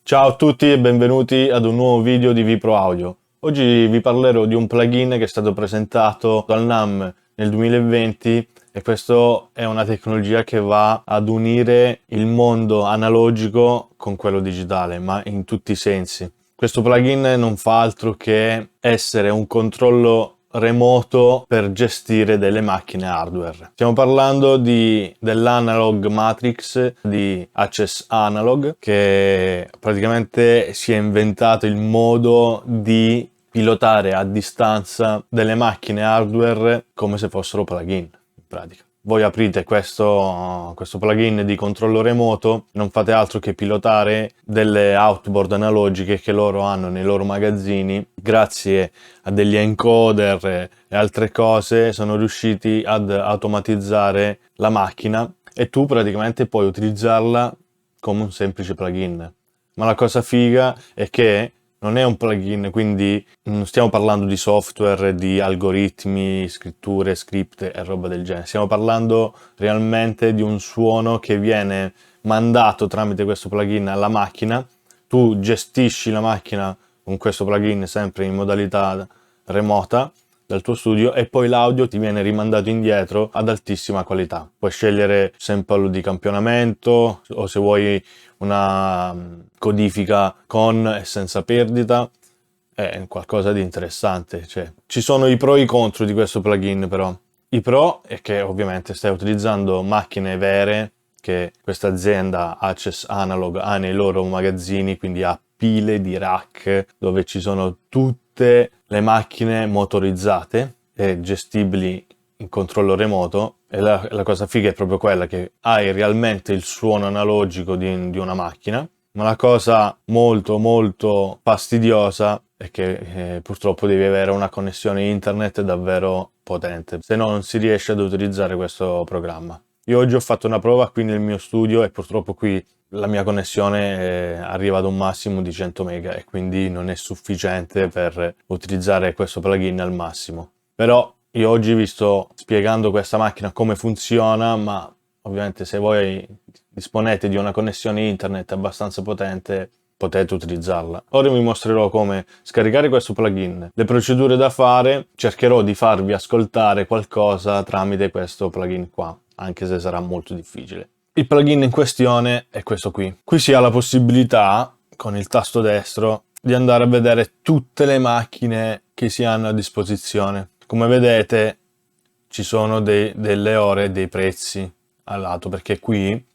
Ciao a tutti e benvenuti ad un nuovo video di Vipro Audio. Oggi vi parlerò di un plugin che è stato presentato dal NAMM nel 2020 e questo è una tecnologia che va ad unire il mondo analogico con quello digitale, ma in tutti i sensi. Questo plugin non fa altro che essere un controllo remoto per gestire delle macchine hardware. Stiamo parlando dell'Analog Matrix di Access Analog, che praticamente si è inventato il modo di pilotare a distanza delle macchine hardware come se fossero plugin, in pratica. Voi aprite questo plugin di controllo remoto, non fate altro che pilotare delle outboard analogiche che loro hanno nei loro magazzini. Grazie a degli encoder e altre cose sono riusciti ad automatizzare la macchina e tu praticamente puoi utilizzarla come un semplice plugin. Ma la cosa figa è che non è un plugin, quindi non stiamo parlando di software, di algoritmi, scritture, script e roba del genere. Stiamo parlando realmente di un suono che viene mandato tramite questo plugin alla macchina. Tu gestisci la macchina con questo plugin sempre in modalità remota dal tuo studio e poi l'audio ti viene rimandato indietro ad altissima qualità. Puoi scegliere sample di campionamento o se vuoi una codifica con e senza perdita. È qualcosa di interessante. Ci sono i pro e i contro di questo plugin però. I pro è che ovviamente stai utilizzando macchine vere che questa azienda Access Analog ha nei loro magazzini, quindi ha pile di rack dove ci sono tutte le macchine motorizzate e gestibili in controllo remoto. E la cosa figa è proprio quella che hai realmente il suono analogico di una macchina, ma la cosa molto fastidiosa è che purtroppo devi avere una connessione internet davvero potente, se no non si riesce ad utilizzare questo programma. Io oggi ho fatto una prova qui nel mio studio e purtroppo qui la mia connessione arriva ad un massimo di 100 mega e quindi non è sufficiente per utilizzare questo plugin al massimo. Però io oggi vi sto spiegando questa macchina come funziona, ma ovviamente se voi disponete di una connessione internet abbastanza potente potete utilizzarla. Ora vi mostrerò come scaricare questo plugin, le procedure da fare, cercherò di farvi ascoltare qualcosa tramite questo plugin qua, anche se sarà molto difficile. Il plugin in questione è questo qui. Qui si ha la possibilità, con il tasto destro, di andare a vedere tutte le macchine che si hanno a disposizione. Come vedete ci sono delle ore e dei prezzi al lato, perché qui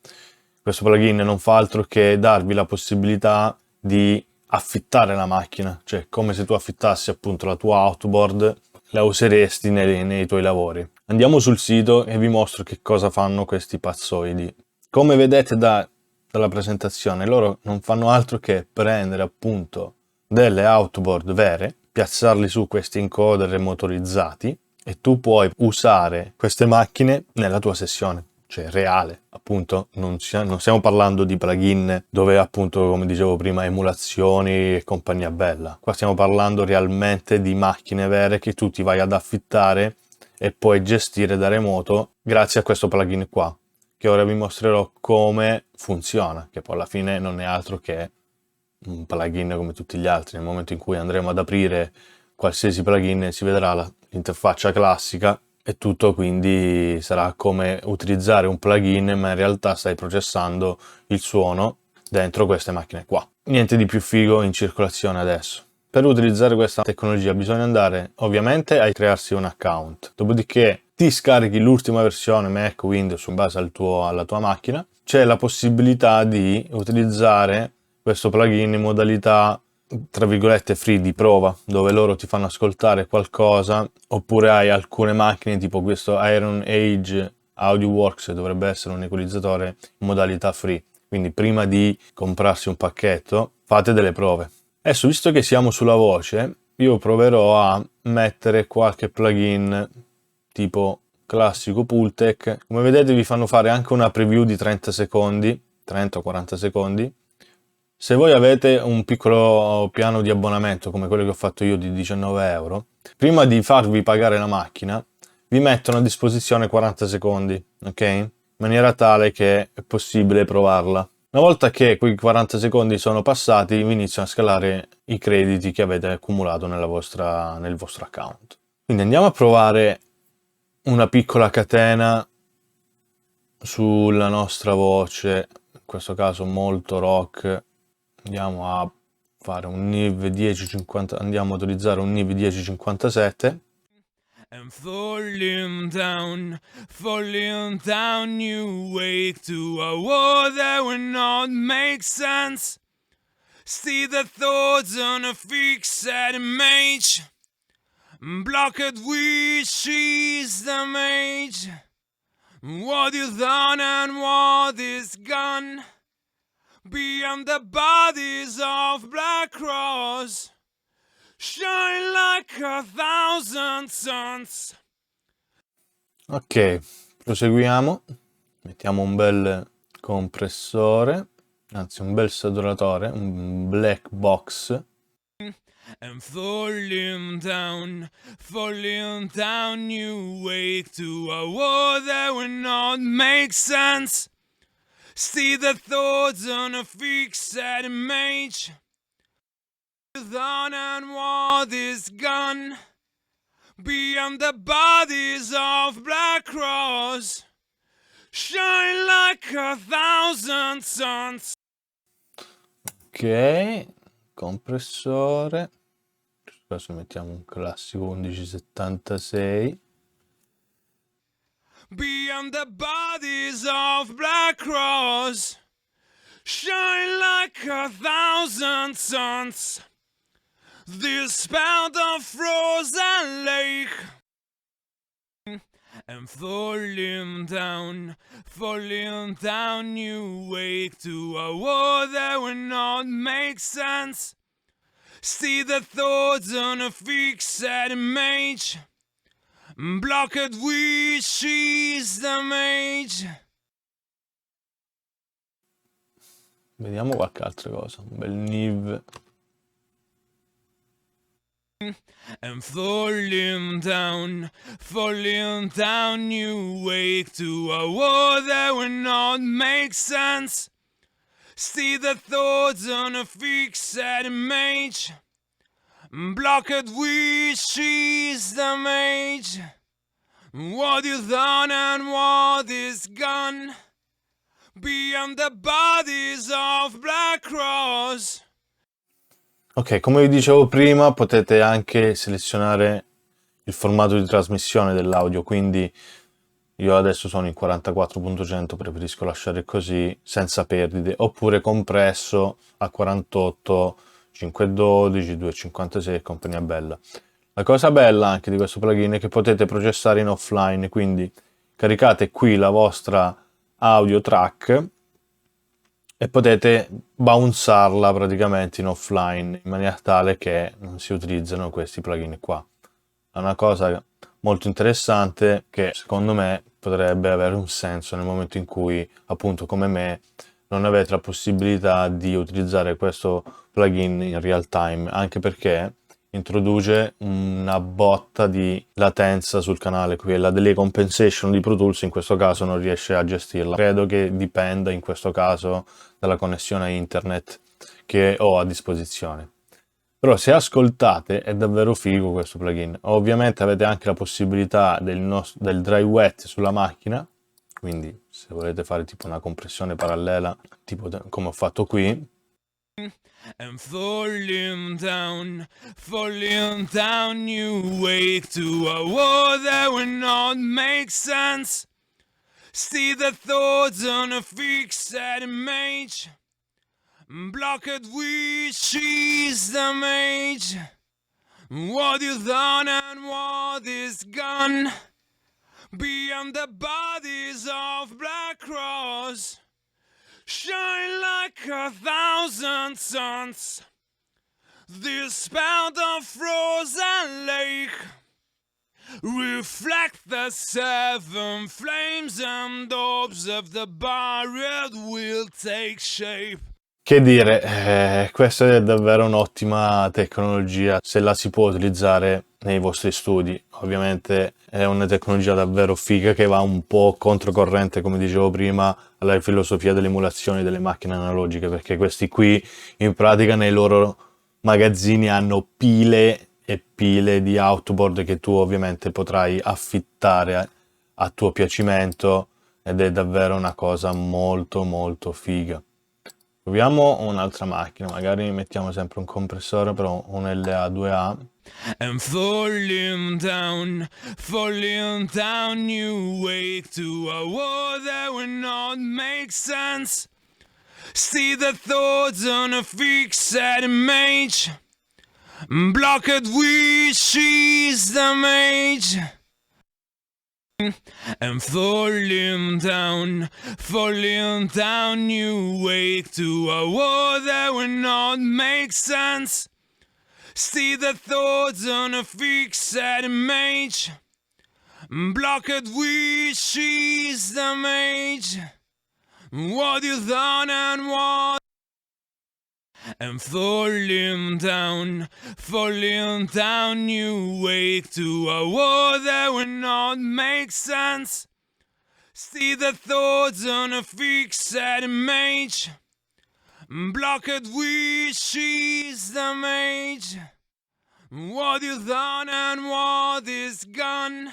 questo plugin non fa altro che darvi la possibilità di affittare la macchina, cioè come se tu affittassi appunto la tua outboard, la useresti nei tuoi lavori. Andiamo sul sito e vi mostro che cosa fanno questi pazzoidi. Come vedete dalla presentazione, loro non fanno altro che prendere appunto delle outboard vere, piazzarli su questi encoder motorizzati e tu puoi usare queste macchine nella tua sessione, cioè reale, appunto. Non stiamo parlando di plugin dove appunto, come dicevo prima, emulazioni e compagnia bella. Qua stiamo parlando realmente di macchine vere che tu ti vai ad affittare e puoi gestire da remoto grazie a questo plugin qua, che ora vi mostrerò come funziona, che poi alla fine non è altro che un plugin come tutti gli altri. Nel momento in cui andremo ad aprire qualsiasi plugin si vedrà l'interfaccia classica e tutto, quindi sarà come utilizzare un plugin, ma in realtà stai processando il suono dentro queste macchine qua. Niente di più figo in circolazione adesso. Per utilizzare questa tecnologia bisogna andare ovviamente a crearsi un account, dopodiché ti scarichi l'ultima versione Mac, Windows in base alla tua macchina. C'è la possibilità di utilizzare questo plugin in modalità tra virgolette free di prova, dove loro ti fanno ascoltare qualcosa, oppure hai alcune macchine tipo questo Iron Age AudioWorks, dovrebbe essere un equalizzatore in modalità free, quindi prima di comprarsi un pacchetto fate delle prove. Adesso, visto che siamo sulla voce, io proverò a mettere qualche plugin tipo classico Pultec. Come vedete vi fanno fare anche una preview di 30 secondi, 30 o 40 secondi. Se voi avete un piccolo piano di abbonamento come quello che ho fatto io di 19 euro, prima di farvi pagare la macchina vi mettono a disposizione 40 secondi, ok? In maniera tale che è possibile provarla. Una volta che quei 40 secondi sono passati, vi iniziano a scalare i crediti che avete accumulato nel vostro account. Quindi andiamo a provare una piccola catena sulla nostra voce, in questo caso molto rock. Andiamo a fare un NIV 1050, andiamo a utilizzare un NIV 1057. And falling down, you wake to a world that will not make sense. See the thoughts on a fixed image, blocked wishes damage. What you've done and what is gone, beyond the bodies of Black Cross. Shine like 1,000 suns. Ok, proseguiamo. Mettiamo un bel compressore, anzi un bel saturatore, un black box. And falling down, you wake to a world that will not make sense. See the thoughts on a fixed image. Done and what is gone, beyond the bodies of Black Cross. Shine like 1,000 suns. Ok, compressore. Adesso mettiamo un classico 1176. Beyond the bodies of Black Cross. Shine like 1,000 suns. This spout of frozen lake. And falling down, you wake to a world that will not make sense. See the thoughts on a fixed image, blocked wishes damage. Vediamo qualche altra cosa. Un bel NIV. And falling down, you wake to a world that will not make sense. See the thoughts on a fixed image, blocked wishes damage. What you've done and what is gone, beyond the bodies of Black Cross. Ok, come vi dicevo prima, potete anche selezionare il formato di trasmissione dell'audio, quindi io adesso sono in 44.100, preferisco lasciare così senza perdite, oppure compresso a 48, 512, 256 e compagnia bella. La cosa bella anche di questo plugin è che potete processare in offline, quindi caricate qui la vostra audio track e potete bouncearla praticamente in offline in maniera tale che non si utilizzano questi plugin qua. È una cosa molto interessante che secondo me potrebbe avere un senso nel momento in cui, appunto come me, non avete la possibilità di utilizzare questo plugin in real time, anche perché introduce una botta di latenza sul canale, quella delay compensation di Pro Tools in questo caso non riesce a gestirla. Credo che dipenda in questo caso dalla connessione a internet che ho a disposizione. Però se ascoltate è davvero figo questo plugin. Ovviamente avete anche la possibilità del dry wet sulla macchina, quindi se volete fare tipo una compressione parallela, tipo come ho fatto qui. And falling down, you wake to a world that will not make sense. See the thoughts on a fixed image, blocked wishes damage. What you've done and what is gone, beyond the bodies of Black Cross. Shine like 1,000 suns. This spout of frozen lake. Reflect the 7 flames and orbs of the barred will take shape. Che dire, questa è davvero un'ottima tecnologia se la si può utilizzare nei vostri studi. Ovviamente è una tecnologia davvero figa che va un po' controcorrente, come dicevo prima, alla filosofia dell'emulazione delle macchine analogiche, perché questi qui in pratica nei loro magazzini hanno pile e pile di outboard che tu ovviamente potrai affittare a tuo piacimento ed è davvero una cosa molto molto figa. Proviamo un'altra macchina, magari mettiamo sempre un compressore, però un LA2A. And falling down, you wake to a world that will not make sense. See the thoughts on a fixed image, blocked wishes damage. And falling down, you wake to a world that will not make sense. See the thoughts on a fixed image, blocked wishes damage. What you done and what. And falling down, you wake to a world that will not make sense. See the thoughts on a fixed image, blocked wishes damage. What you done and what is gone,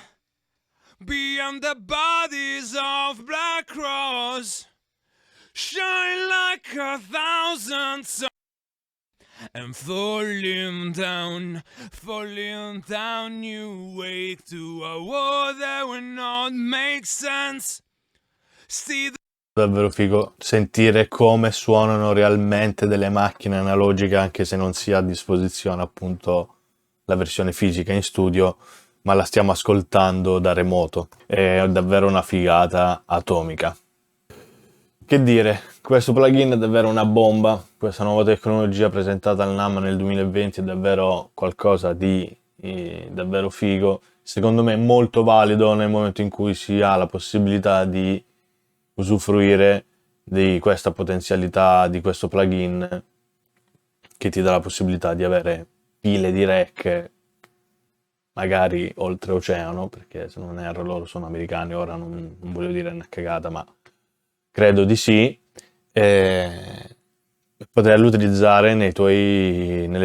beyond the bodies of Black Cross, shine like 1,000 suns. And falling down, you wake to a world that will not make sense. See the. Davvero figo sentire come suonano realmente delle macchine analogiche, anche se non si ha a disposizione appunto la versione fisica in studio, ma la stiamo ascoltando da remoto. È davvero una figata atomica. Che dire, questo plugin è davvero una bomba, questa nuova tecnologia presentata al NAMM nel 2020 è davvero qualcosa di davvero figo, secondo me molto valido nel momento in cui si ha la possibilità di usufruire di questa potenzialità di questo plugin che ti dà la possibilità di avere pile di rack magari oltreoceano, perché se non erro loro sono americani, ora non voglio dire una cagata, ma credo di sì, e poterlo utilizzare nelle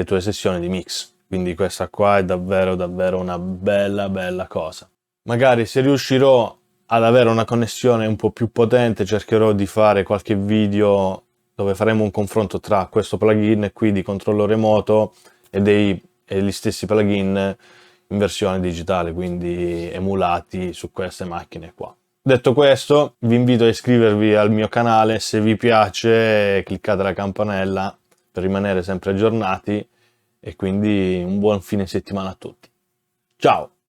tue sessioni di mix. Quindi questa qua è davvero davvero una bella cosa. Magari se riuscirò ad avere una connessione un po' più potente cercherò di fare qualche video dove faremo un confronto tra questo plugin qui di controllo remoto e gli stessi plugin in versione digitale, quindi emulati su queste macchine qua. Detto questo, vi invito a iscrivervi al mio canale, se vi piace cliccate la campanella per rimanere sempre aggiornati e quindi un buon fine settimana a tutti. Ciao!